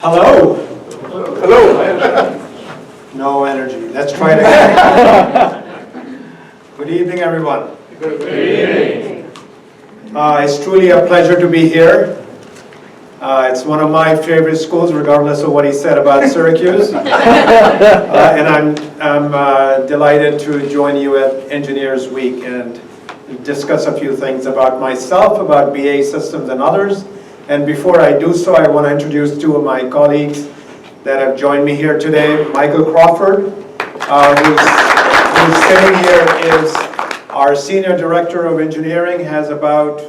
Hello. Hello. No energy. Let's try it again. Good evening, everyone. Good evening. It's truly a pleasure to be here. It's one of my favorite schools, regardless of what he said about Syracuse. And I'm delighted to join you at Engineers Week and discuss a few things about myself, about BA Systems and others. And before I do so, I want to introduce two of my colleagues that have joined me here today. Michael Crawford, who's sitting here, is our Senior Director of Engineering, has about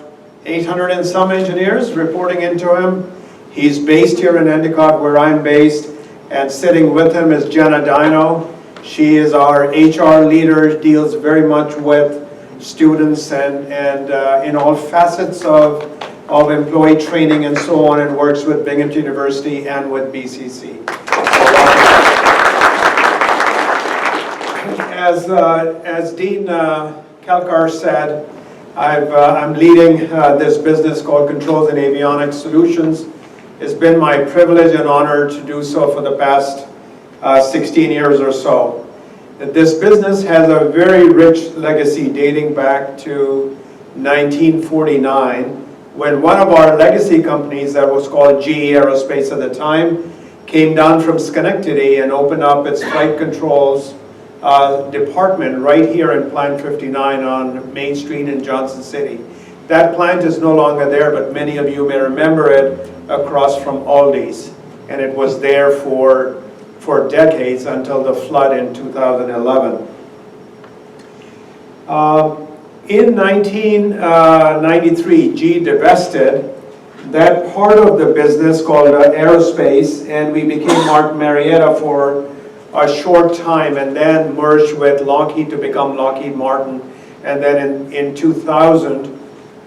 800 and some engineers reporting into him. He's based here in Endicott, where I'm based, and sitting with him is Jenna Dino. She is our HR leader, deals very much with students and in all facets of employee training and so on, and works with Binghamton University and with BCC. As Dean Kalkar said, I'm leading this business called Controls and Avionics Solutions. It's been my privilege and honor to do so for the past 16 years or so. This business has a very rich legacy dating back to 1949, when one of our legacy companies that was called GE Aerospace at the time came down from Schenectady and opened up its flight controls department right here in Plant 59 on Main Street in Johnson City. That plant is no longer there, but many of you may remember it across from Aldi's. And it was there for decades until the flood in 2011. In 1993, GE divested that part of the business called aerospace, and we became Martin Marietta for a short time, and then merged with Lockheed to become Lockheed Martin. And then in 2000,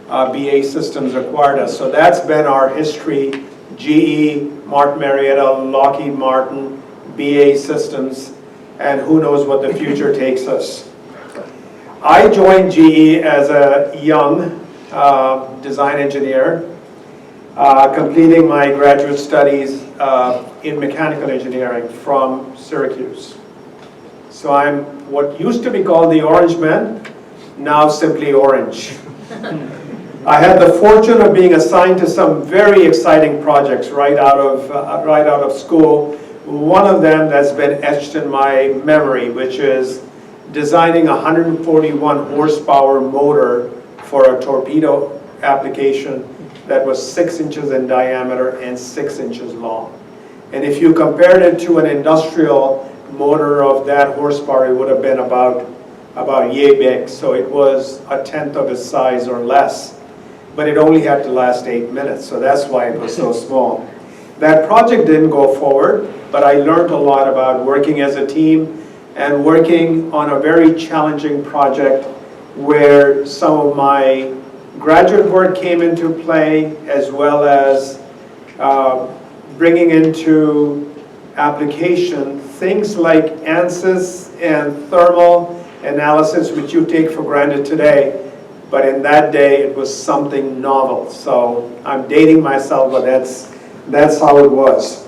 BA Systems acquired us. So that's been our history: GE, Martin Marietta, Lockheed Martin, BA Systems, and who knows what the future takes us. I joined GE as a young design engineer, completing my graduate studies in mechanical engineering from Syracuse. So I'm what used to be called the Orange Man, now simply Orange. I had the fortune of being assigned to some very exciting projects right out of school. One of them that's been etched in my memory, which is designing a 141 horsepower motor for a torpedo application that was 6 inches in diameter and 6 inches long. And if you compared it to an industrial motor of that horsepower, it would have been about yay big. So it was a tenth of its size or less, but it only had to last 8 minutes. So that's why it was so small. That project didn't go forward, but I learned a lot about working as a team and working on a very challenging project where some of my graduate work came into play, as well as bringing into application things like ANSYS and thermal analysis, which you take for granted today, but in that day it was something novel. So I'm dating myself, but that's how it was.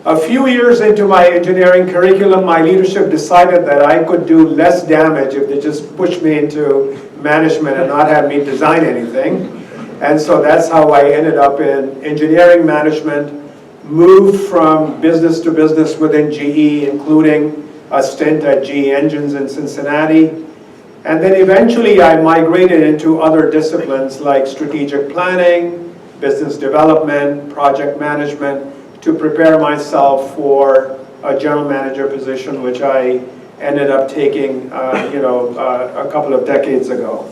A few years into my engineering curriculum, my leadership decided that I could do less damage if they just pushed me into management and not have me design anything. And so that's how I ended up in engineering management, moved from business to business within GE, including a stint at GE Engines in Cincinnati. And then eventually I migrated into other disciplines like strategic planning, business development, project management, to prepare myself for a general manager position, which I ended up taking a couple of decades ago.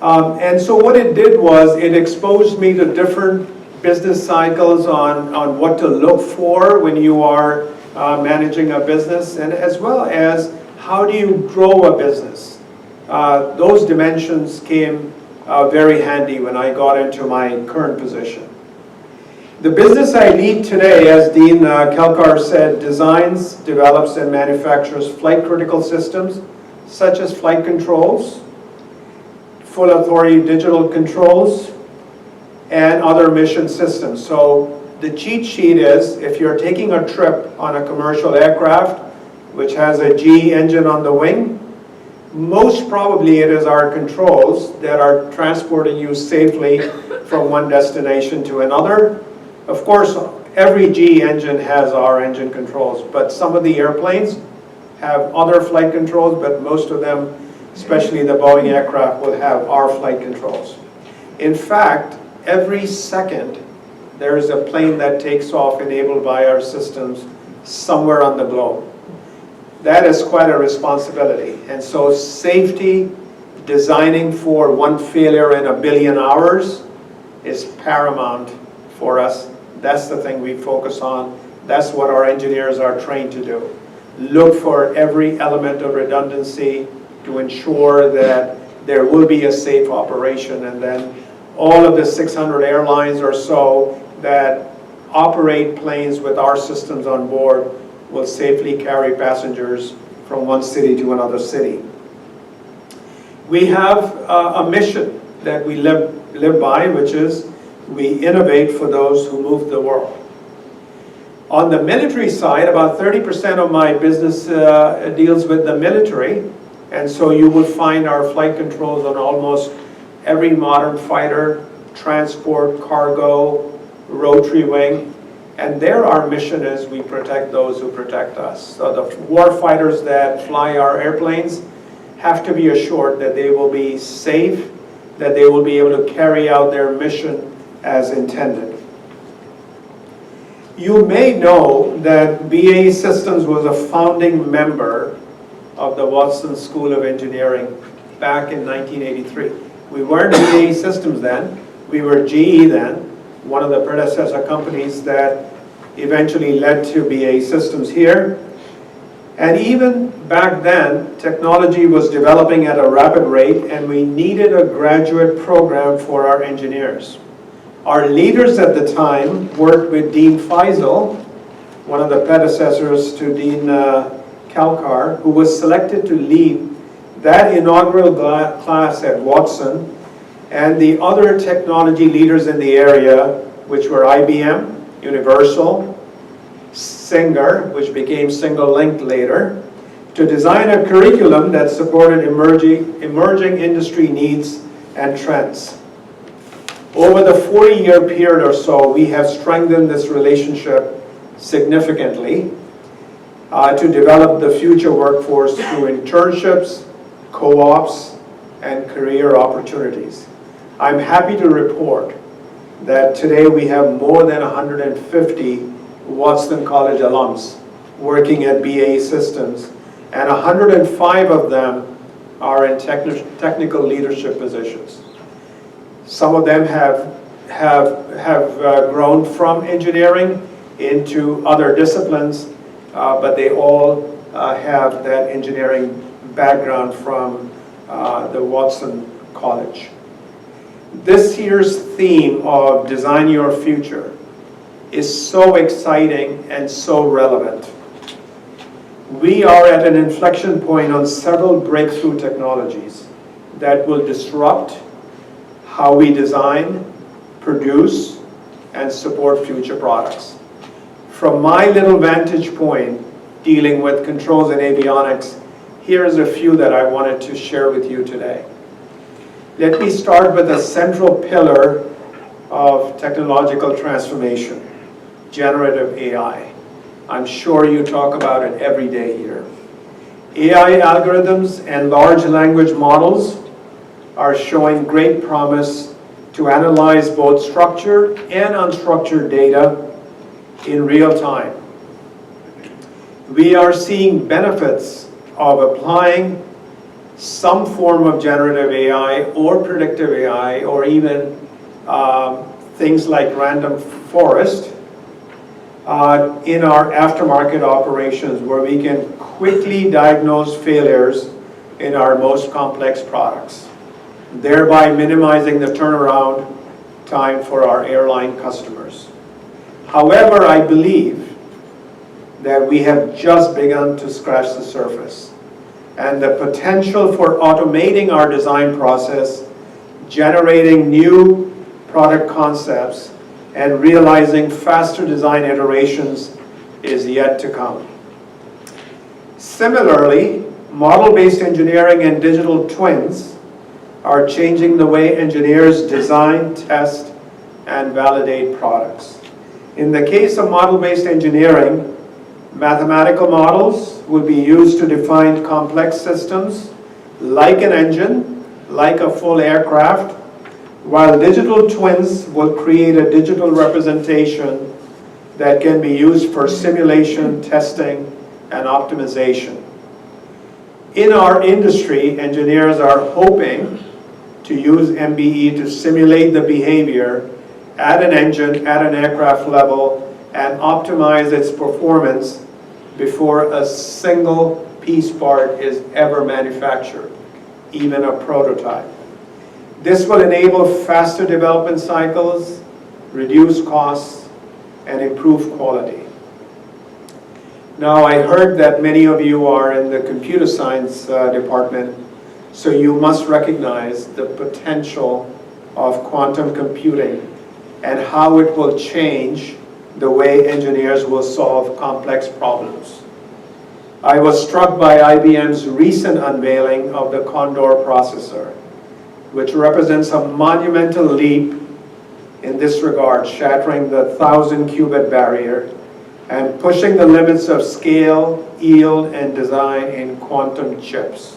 And so what it did was it exposed me to different business cycles on what to look for when you are managing a business, and as well as how do you grow a business. Those dimensions came very handy when I got into my current position. The business I lead today, as Dean Kalkar said, designs, develops, and manufactures flight-critical systems, such as flight controls, full authority digital controls, and other mission systems. So The cheat sheet is, if you're taking a trip on a commercial aircraft, which has a GE engine on the wing, most probably it is our controls that are transporting you safely from one destination to another. Of course, every GE engine has our engine controls, but some of the airplanes have other flight controls, but most of them, especially the Boeing aircraft, will have our flight controls. In fact, every second, there is a plane that takes off enabled by our systems somewhere on the globe. That is quite a responsibility. And so safety, designing for one failure in a billion hours is paramount for us. That's the thing we focus on. That's what our engineers are trained to do. Look for every element of redundancy to ensure that there will be a safe operation, and then all of the 600 airlines or so that operate planes with our systems on board will safely carry passengers from one city to another city. We have a mission that we live by, which is we innovate for those who move the world. On the military side, about 30% of my business deals with the military, and so you will find our flight controls on almost every modern fighter, transport, cargo, rotary wing, and there our mission is we protect those who protect us. So the war fighters that fly our airplanes have to be assured that they will be safe, that they will be able to carry out their mission as intended. You may know that BAE Systems was a founding member of the Watson School of Engineering back in 1983. We weren't BAE Systems then, we were GE then, one of the predecessor companies that eventually led to BAE Systems here. And even back then, technology was developing at a rapid rate, and we needed a graduate program for our engineers. Our leaders at the time worked with Dean Faisal, one of the predecessors to Dean Kalkar, who was selected to lead that inaugural class at Watson, and the other technology leaders in the area, which were IBM, Universal, Singer, which became Single Link later, to design a curriculum that supported emerging industry needs and trends. Over the 40-year period or so, we have strengthened this relationship significantly to develop the future workforce through internships, co-ops, and career opportunities. I'm happy to report that today we have more than 150 Watson College alums working at BAE Systems, and 105 of them are in technical leadership positions. Some of them have grown from engineering into other disciplines, but they all have that engineering background from the Watson College. This year's theme of Design Your Future is so exciting and so relevant. We are at an inflection point on several breakthrough technologies that will disrupt how we design, produce, and support future products. From my little vantage point, dealing with controls and avionics, here's a few that I wanted to share with you today. Let me start with a central pillar of technological transformation, generative AI. I'm sure you talk about it every day here. AI algorithms and large language models are showing great promise to analyze both structured and unstructured data in real time. We are seeing benefits of applying some form of generative AI or predictive AI, or even things like random forest in our aftermarket operations, where we can quickly diagnose failures in our most complex products, thereby minimizing the turnaround time for our airline customers. However, I believe that we have just begun to scratch the surface, and the potential for automating our design process, generating new product concepts, and realizing faster design iterations is yet to come. Similarly, model-based engineering and digital twins are changing the way engineers design, test, and validate products. In the case of model-based engineering, mathematical models will be used to define complex systems like an engine, like a full aircraft, while digital twins will create a digital representation that can be used for simulation, testing, and optimization. In our industry, engineers are hoping to use MBE to simulate the behavior at an engine, at an aircraft level, and optimize its performance before a single piece part is ever manufactured, even a prototype. This will enable faster development cycles, reduce costs, and improve quality. Now, I heard that many of you are in the computer science department, so you must recognize the potential of quantum computing and how it will change the way engineers will solve complex problems. I was struck by IBM's recent unveiling of the Condor processor, which represents a monumental leap in this regard, shattering the 1,000-qubit barrier and pushing the limits of scale, yield, and design in quantum chips.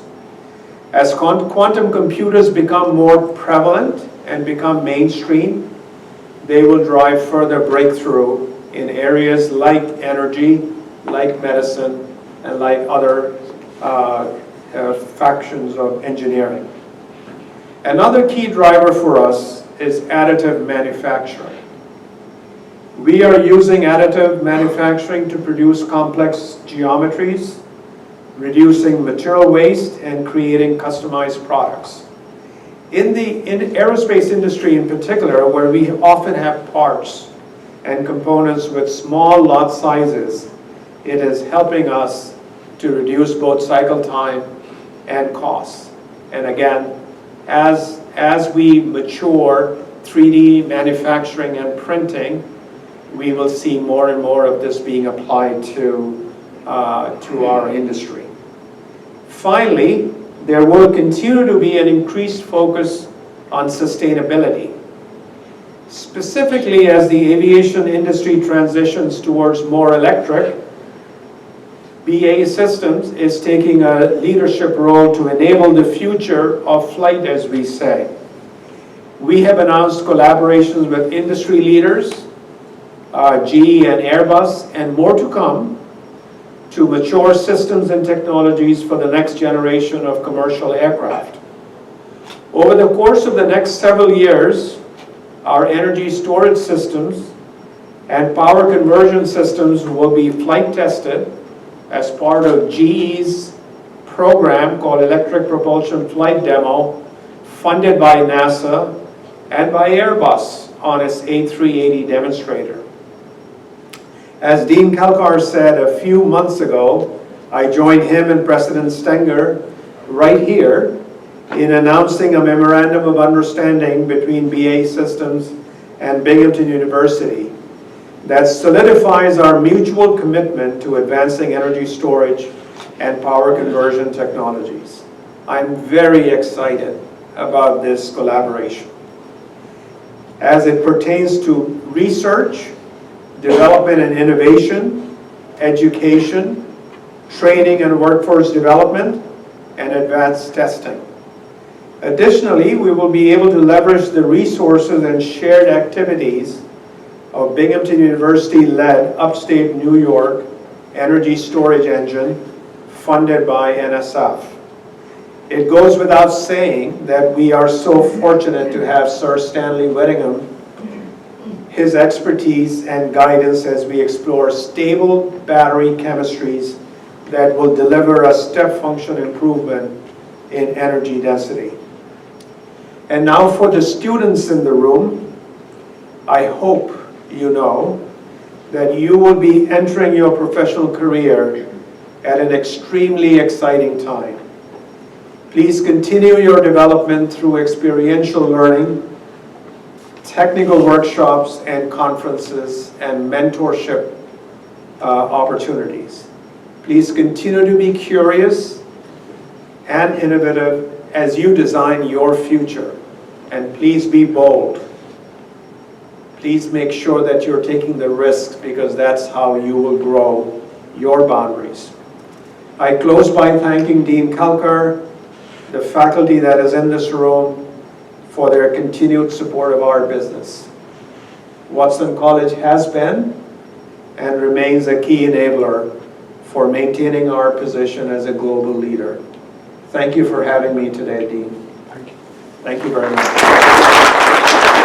As quantum computers become more prevalent and become mainstream, they will drive further breakthrough in areas like energy, like medicine, and like other factions of engineering. Another key driver for us is additive manufacturing. We are using additive manufacturing to produce complex geometries, reducing material waste, and creating customized products. In the aerospace industry in particular, where we often have parts and components with small lot sizes, it is helping us to reduce both cycle time and costs. And again, as we mature 3D manufacturing and printing, we will see more and more of this being applied to our industry. Finally, there will continue to be an increased focus on sustainability. Specifically, as the aviation industry transitions towards more electric, BAE Systems is taking a leadership role to enable the future of flight, as we say. We have announced collaborations with industry leaders, GE and Airbus, and more to come, to mature systems and technologies for the next generation of commercial aircraft. Over the course of the next several years, our energy storage systems and power conversion systems will be flight tested as part of GE's program called Electric Propulsion Flight Demo, funded by NASA and by Airbus on its A380 demonstrator. As Dean Kalkar said a few months ago, I joined him and President Stenger right here in announcing a memorandum of understanding between BAE Systems and Binghamton University that solidifies our mutual commitment to advancing energy storage and power conversion technologies. I'm very excited about this collaboration as it pertains to research, development and innovation, education, training and workforce development, and advanced testing. Additionally, we will be able to leverage the resources and shared activities of Binghamton University-led Upstate New York Energy Storage Engine funded by NSF. It goes without saying that we are so fortunate to have Sir Stanley Whittingham, his expertise and guidance as we explore stable battery chemistries that will deliver a step function improvement in energy density. And now for the students in the room, I hope you know that you will be entering your professional career at an extremely exciting time. Please continue your development through experiential learning, technical workshops and conferences and mentorship opportunities. Please continue to be curious and innovative as you design your future. And please be bold. Please make sure that you're taking the risks, because that's how you will grow your boundaries. I close by thanking Dean Kalkar, the faculty that is in this room, for their continued support of our business. Watson College has been and remains a key enabler for maintaining our position as a global leader. Thank you for having me today, Dean. Thank you very much.